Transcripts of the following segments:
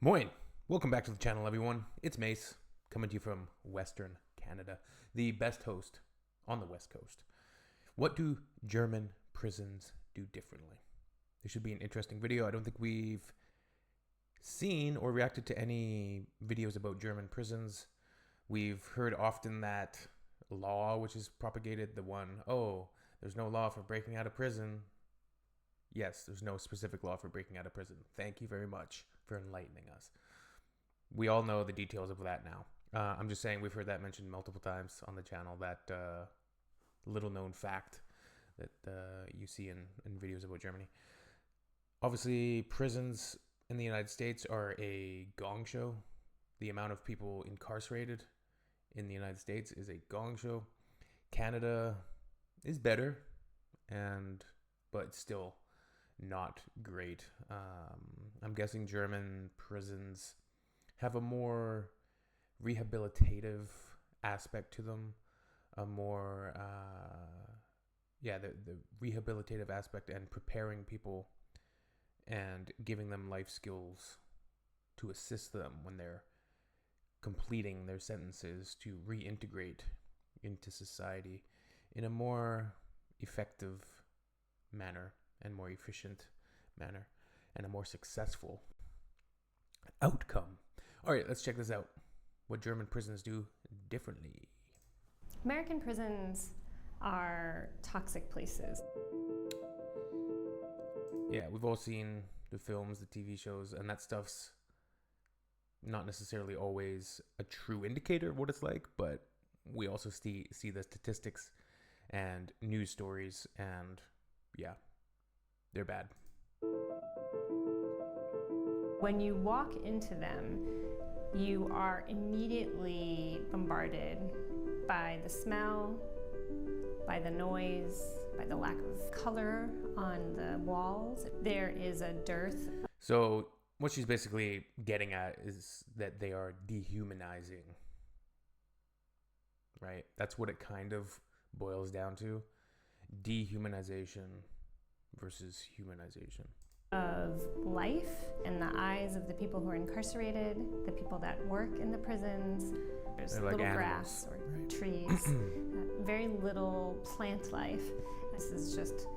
Moin! Welcome back to the channel, everyone. It's Mace, coming to you from Western Canada, the best host on the West Coast. What do German prisons do differently? This should be an interesting video. I don't think we've seen or reacted to any videos about German prisons. We've heard often that law, which is propagated, there's no law for breaking out of prison. Yes, there's no specific law for breaking out of prison. Thank you very much for enlightening us. We all know the details of that now. I'm just saying we've heard that mentioned multiple times on the channel, that little known fact that you see in videos about Germany. Obviously, prisons in the United States are a gong show. The amount of people incarcerated in the United States is a gong show. Canada is better, but still not great. I'm guessing German prisons have a more rehabilitative aspect to them, the rehabilitative aspect and preparing people and giving them life skills to assist them when they're completing their sentences to reintegrate into society in a more effective manner and more efficient manner and a more successful outcome. All right, let's check this out. What German prisons do differently. American prisons are toxic places. Yeah, we've all seen the films, the TV shows, and that stuff's not necessarily always a true indicator of what it's like, but we also see the statistics and news stories, and yeah, they're bad. When you walk into them, you are immediately bombarded by the smell, by the noise, by the lack of color on the walls. There is a dearth. So what she's basically getting at is that they are dehumanizing, right? That's what it kind of boils down to. Dehumanization versus humanization of life in the eyes of the people who are incarcerated, the people that work in the prisons. There's They're like little animals, grass or right? trees, very little plant life. This is just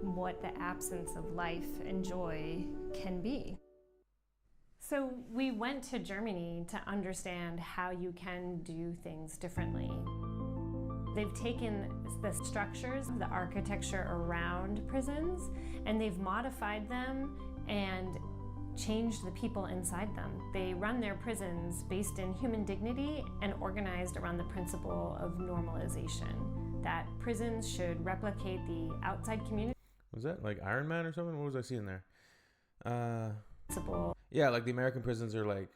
what the absence of life and joy can be. So we went to Germany to understand how you can do things differently. They've taken the structures, the architecture around prisons, and they've modified them and changed the people inside them. They run their prisons based in human dignity and organized around the principle of normalization, that prisons should replicate the outside community. Was that like Iron Man or something? What was I seeing there? Principle. Yeah, like the American prisons are like,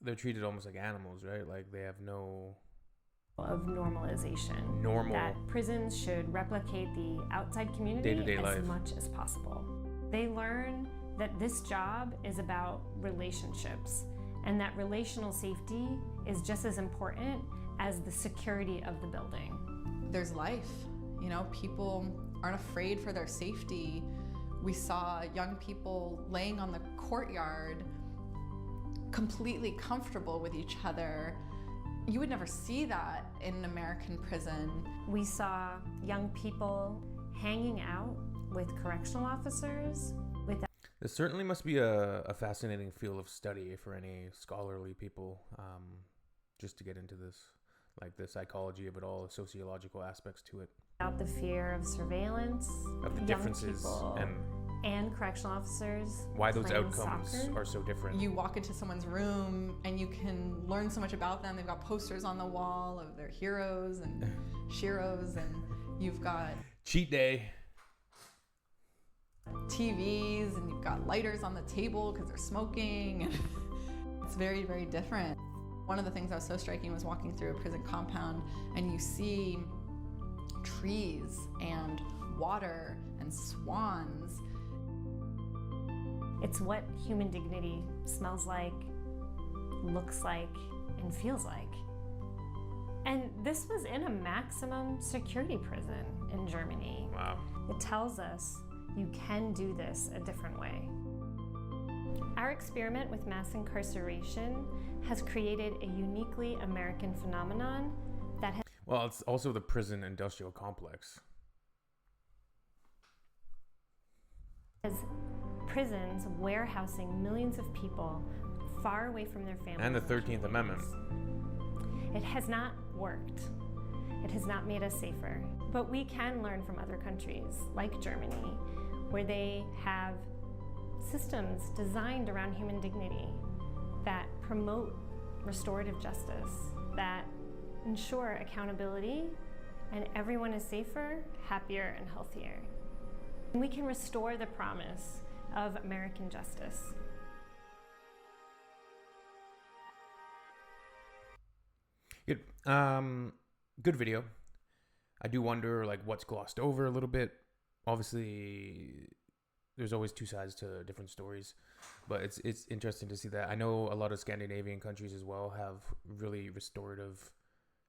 they're treated almost like animals, right? Like they have no... of normalization. Normal. That prisons should replicate the outside community Day-to-day as life. much as possible. They learn that this job is about relationships and that relational safety is just as important as the security of the building. There's life, people aren't afraid for their safety. We saw young people laying on the courtyard, completely comfortable with each other. You would never see that in an American prison. We saw young people hanging out with correctional officers. This certainly must be a fascinating field of study for any scholarly people, just to get into this, like the psychology of it all, the sociological aspects to it. Without the fear of surveillance, of the differences and correctional officers. Why those playing outcomes soccer. are so different. You walk into someone's room and you can learn so much about them. They've got posters on the wall of their heroes and sheroes, and you've got Cheat day. TVs, and you've got lighters on the table because they're smoking. It's very, very different. One of the things that was so striking was walking through a prison compound and you see trees and water and swans. It's what human dignity smells like, looks like, and feels like. And this was in a maximum security prison in Germany. Wow. It tells us you can do this a different way. Our experiment with mass incarceration has created a uniquely American phenomenon that has Well, it's also the prison industrial complex. prisons warehousing millions of people far away from their families. And the 13th Amendment. It has not worked. It has not made us safer. But we can learn from other countries, like Germany, where they have systems designed around human dignity that promote restorative justice, that ensure accountability, and everyone is safer, happier, and healthier. And we can restore the promise of American justice. Good. Good video. I do wonder like what's glossed over a little bit. Obviously, there's always two sides to different stories, but it's interesting to see that. I know a lot of Scandinavian countries as well have really restorative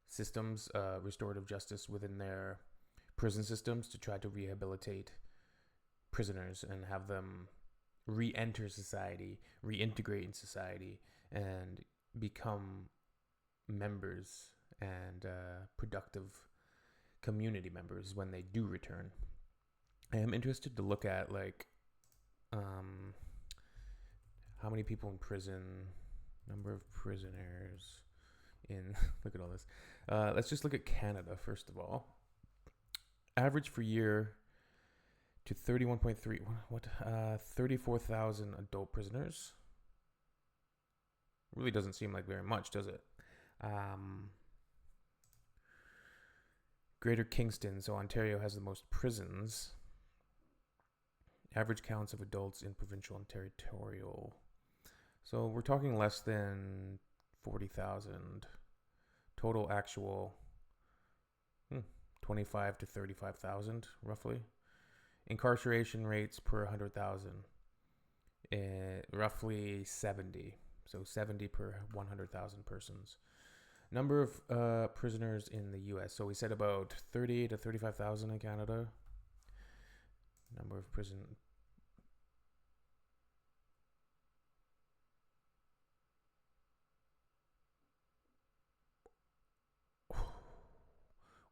systems, restorative justice within their prison systems to try to rehabilitate prisoners and have them re-enter society, reintegrate in society, and become members and productive community members when they do return. I am interested to look at like how many people in prison, number of prisoners in look at all this. Let's just look at Canada first of all. Average for year to 31.3 34,000 adult prisoners. Really doesn't seem like very much, does it? Greater Kingston, so Ontario has the most prisons. Average counts of adults in provincial and territorial. So we're talking less than 40,000. Total actual 25 to 35,000 roughly. Incarceration rates per 100,000. Roughly 70. So 70 per 100,000 persons. Number of prisoners in the U.S. So we said about 30 to 35,000 in Canada. Number of prison.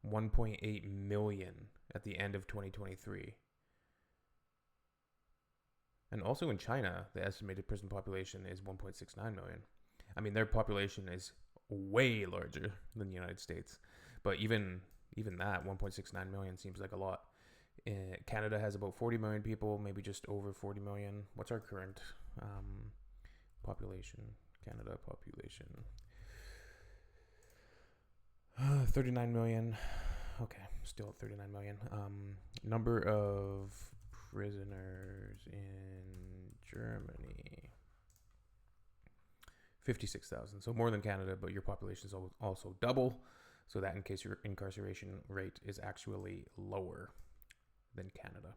$1.8 million at the end of 2023. And also in China, the estimated prison population is 1.69 million. I mean, their population is way larger than the United States, but even that 1.69 million seems like a lot. Canada has about 40 million people, maybe just over 40 million. What's our current population? Canada population 39 million. Okay, still at 39 million. Number of prisoners in Germany 56,000, so more than Canada, but your population is also double, so that in case your incarceration rate is actually lower than Canada.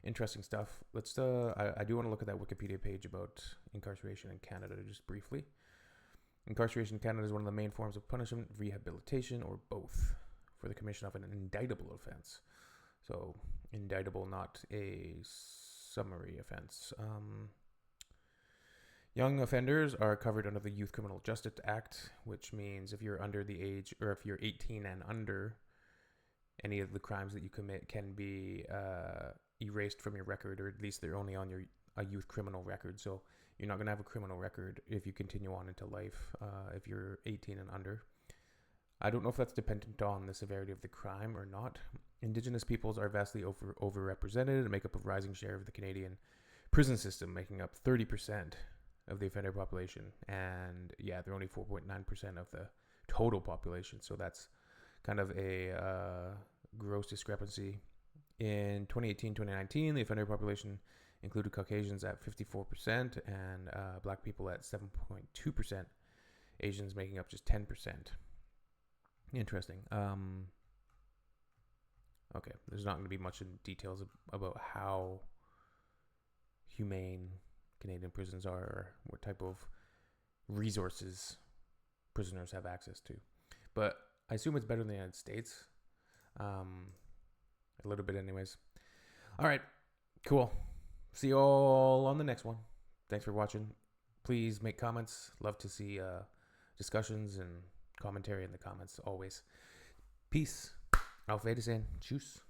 Interesting stuff. Let's I do want to look at that Wikipedia page about incarceration in Canada just briefly. Incarceration in Canada is one of the main forms of punishment, rehabilitation, or both, for the commission of an indictable offense. So indictable, not a summary offense. Young offenders are covered under the Youth Criminal Justice Act, which means if you're under the age, or if you're 18 and under, any of the crimes that you commit can be erased from your record, or at least they're only on a youth criminal record. So you're not going to have a criminal record if you continue on into life if you're 18 and under. I don't know if that's dependent on the severity of the crime or not. Indigenous peoples are vastly overrepresented and make up a rising share of the Canadian prison system, making up 30% of the offender population. And yeah, they're only 4.9% of the total population. So that's kind of a gross discrepancy. In 2018-2019, the offender population included Caucasians at 54% and black people at 7.2%, Asians making up just 10%. Interesting. Okay, there's not going to be much in details about how humane Canadian prisons are, or what type of resources prisoners have access to. But I assume it's better than the United States. A little bit anyways. All right, cool. See you all on the next one. Thanks for watching. Please make comments. Love to see discussions and commentary in the comments always. Peace. Auf Wiedersehen. Tschüss.